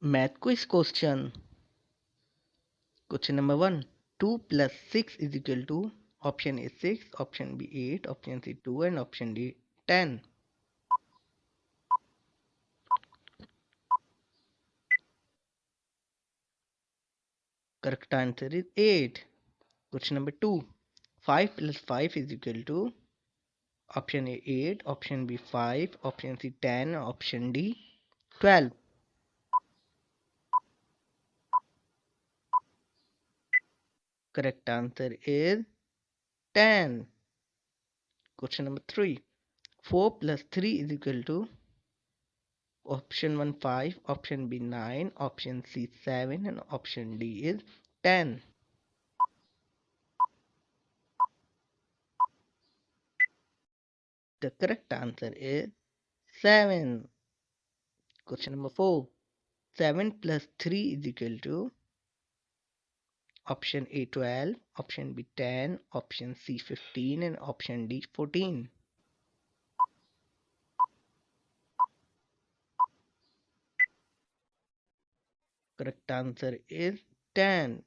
Math quiz question. Question number 1. 2 plus 6 is equal to option A 6, option B 8, option C 2 and option D 10. Correct answer is 8. Question number 2. 5 plus 5 is equal to option A 8, option B 5, option C 10, option D 12. Correct answer is 10. Question number 3. 4 plus 3 is equal to option 1 5, option B 9, option C 7 and option D is 10. The correct answer is 7. Question number 4. 7 plus 3 is equal to option A 12, option B 10, option C 15 and option D 14. Correct answer is 10.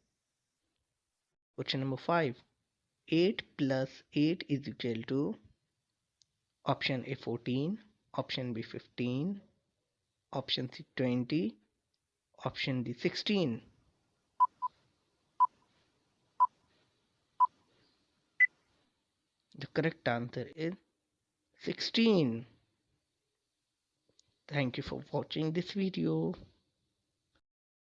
Question number 5. 8 plus 8 is equal to option A 14, option B 15, option C 20, option D 16. The correct answer is 16. Thank you for watching this video.